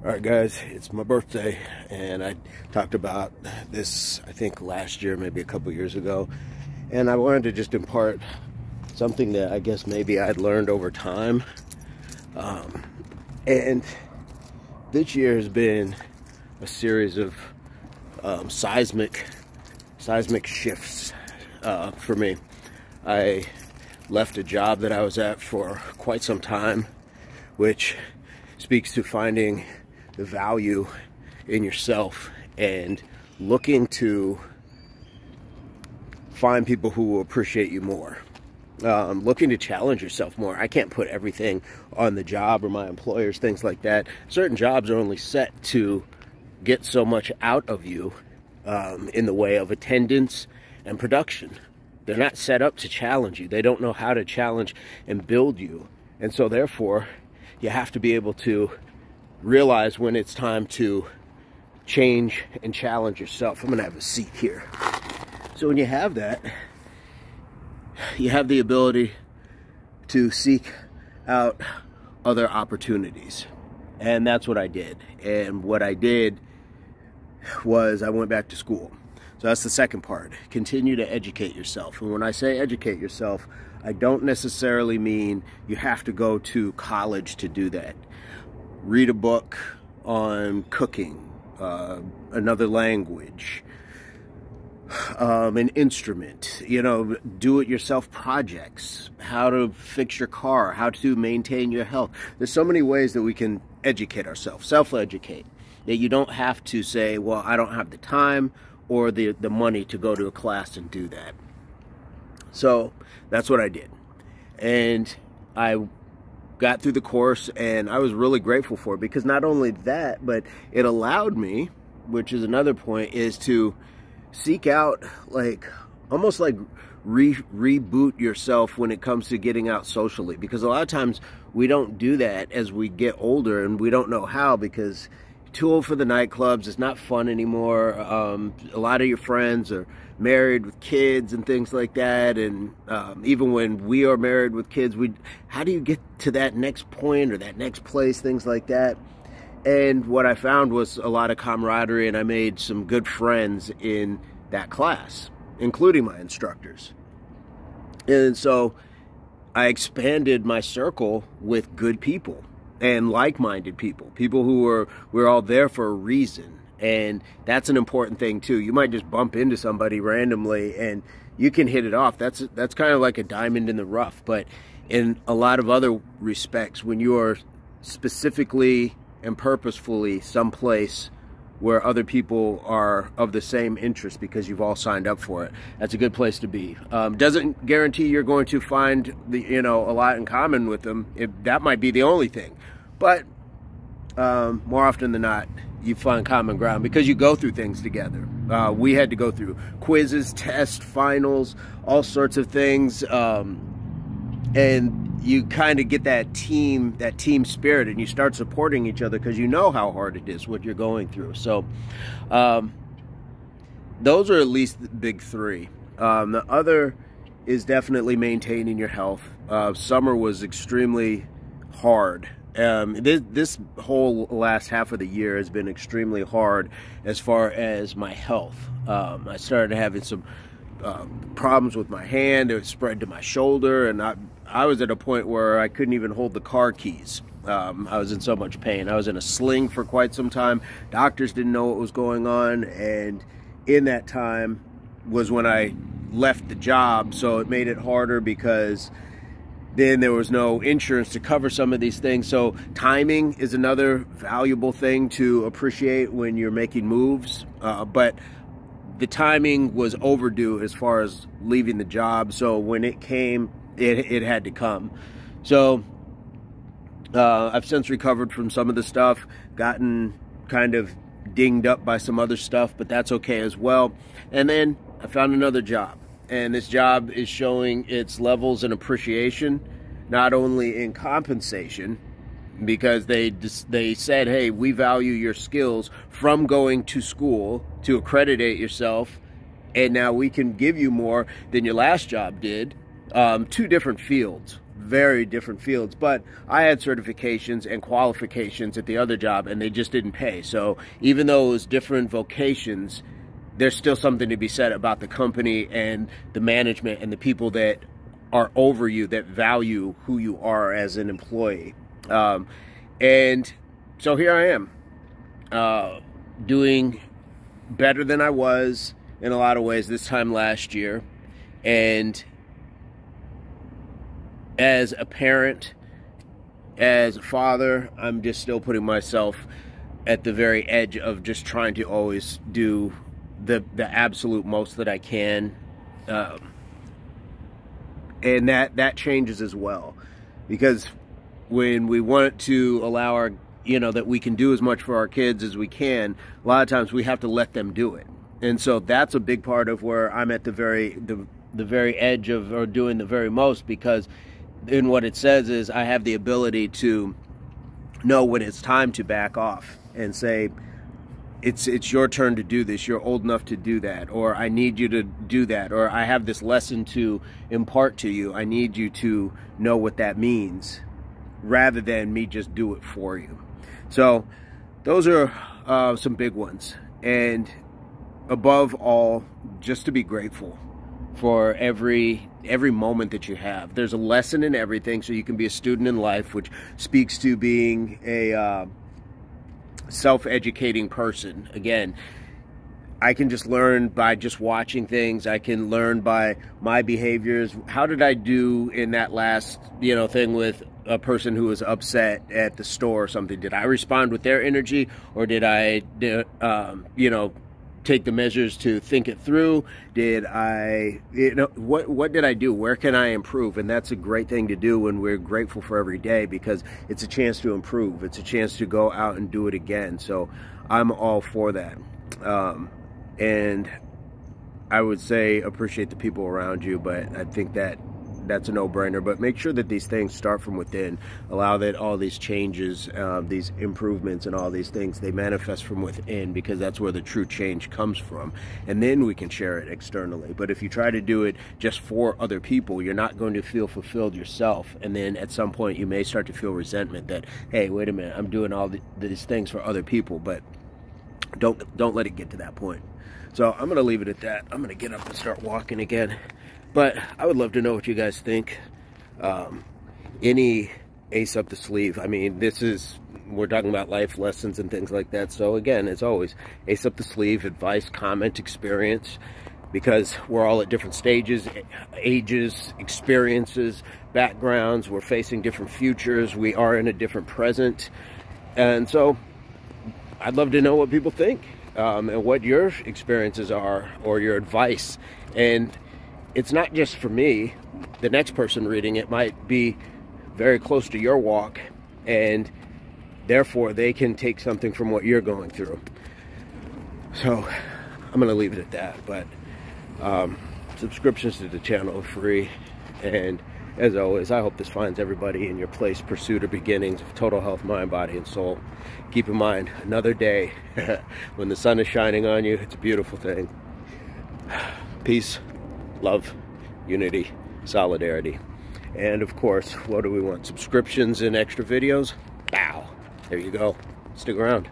All right, guys, it's my birthday, and I talked about this, I think, last year, maybe a couple years ago, and I wanted to just impart something that I guess maybe I'd learned over time. And this year has been a series of seismic shifts for me. I left a job that I was at for quite some time, which speaks to finding the value in yourself and looking to find people who will appreciate you more. Looking to challenge yourself more. I can't put everything on the job or my employers, things like that. Certain jobs are only set to get so much out of you in the way of attendance and production. They're not set up to challenge you. They don't know how to challenge and build you. And so therefore, you have to be able to realize when it's time to change and challenge yourself. I'm gonna have a seat here. So when you have that, you have the ability to seek out other opportunities. And that's what I did. And what I did was I went back to school. So that's the second part. Continue to educate yourself. And when I say educate yourself, I don't necessarily mean you have to go to college to do that. Read a book on cooking, another language, an instrument, do-it-yourself projects, how to fix your car, how to maintain your health. There's so many ways that we can educate ourselves, self-educate, that you don't have to say, well, I don't have the time or the money to go to a class and do that. So that's what I did. And I got through the course, and I was really grateful for it, because not only that, but it allowed me, which is another point, is to seek out, almost like reboot yourself when it comes to getting out socially, because a lot of times we don't do that as we get older, and we don't know how, because too old for the nightclubs, it's not fun anymore. A lot of your friends are married with kids and things like that, and even when we are married with kids, how do you get to that next point or that next place, things like that. And what I found was a lot of camaraderie, and I made some good friends in that class, including my instructors. And so I expanded my circle with good people and like-minded people who we're all there for a reason. And that's an important thing too. You might just bump into somebody randomly and you can hit it off. That's kind of like a diamond in the rough. But in a lot of other respects, when you are specifically and purposefully someplace where other people are of the same interest because you've all signed up for it, that's a good place to be. Doesn't guarantee you're going to find a lot in common with them. That might be the only thing, but more often than not, you find common ground because you go through things together. We had to go through quizzes, tests, finals, all sorts of things, and you kind of get that team spirit, and you start supporting each other because you know how hard it is, what you're going through. So those are at least the big three. The other is definitely maintaining your health. Summer was extremely hard. This whole last half of the year has been extremely hard as far as my health. I started having some problems with my hand. It spread to my shoulder, and I was at a point where I couldn't even hold the car keys. I was in so much pain. I was in a sling for quite some time. Doctors didn't know what was going on, and in that time was when I left the job, so it made it harder because then there was no insurance to cover some of these things. So timing is another valuable thing to appreciate when you're making moves, but the timing was overdue as far as leaving the job. So when it came, it had to come. So I've since recovered from some of the stuff, gotten kind of dinged up by some other stuff, but that's okay as well. And then I found another job, and this job is showing its levels in appreciation, not only in compensation, because they said, hey, we value your skills from going to school to accreditate yourself, and now we can give you more than your last job did. Two different fields, very different fields, but I had certifications and qualifications at the other job, and they just didn't pay. So even though it was different vocations, there's still something to be said about the company and the management and the people that are over you that value who you are as an employee. And so here I am, doing better than I was in a lot of ways this time last year. And as a parent, as a father, I'm just still putting myself at the very edge of just trying to always do the absolute most that I can. And that changes as well, because when we want to allow our, that we can do as much for our kids as we can, a lot of times we have to let them do it. And so that's a big part of where I'm at the very edge of, or doing the very most, because in what it says is I have the ability to know when it's time to back off and say, it's your turn to do this, you're old enough to do that, or I need you to do that, or I have this lesson to impart to you, I need you to know what that means, rather than me just do it for you. So those are some big ones. And above all, just to be grateful for every moment that you have. There's a lesson in everything, so you can be a student in life, which speaks to being a self-educating person. Again, I can just learn by just watching things. I can learn by my behaviors. How did I do in that last, thing with a person who was upset at the store or something? Did I respond with their energy, or did I, take the measures to think it through? Did I, what did I do? Where can I improve? And that's a great thing to do when we're grateful for every day, because it's a chance to improve. It's a chance to go out and do it again. So I'm all for that. And I would say appreciate the people around you, but I think that's a no-brainer. But make sure that these things start from within. Allow that all these changes, these improvements and all these things, they manifest from within, because that's where the true change comes from. And then we can share it externally. But if you try to do it just for other people, you're not going to feel fulfilled yourself. And then at some point you may start to feel resentment that, hey, wait a minute, I'm doing all these things for other people. But don't let it get to that point. So I'm going to leave it at that. I'm going to get up and start walking again. But I would love to know what you guys think. Any ace up the sleeve. I mean, we're talking about life lessons and things like that. So again, as always, ace up the sleeve, advice, comment, experience, because we're all at different stages, ages, experiences, backgrounds. We're facing different futures. We are in a different present. And so I'd love to know what people think, and what your experiences are, or your advice. And it's not just for me. The next person reading it might be very close to your walk, and therefore they can take something from what you're going through. So I'm going to leave it at that. But subscriptions to the channel are free. And as always, I hope this finds everybody in your place, pursuit or beginnings of total health, mind, body, and soul. Keep in mind, another day when the sun is shining on you, it's a beautiful thing. Peace, love, unity, solidarity. And of course, what do we want? Subscriptions and extra videos? Bow. There you go. Stick around.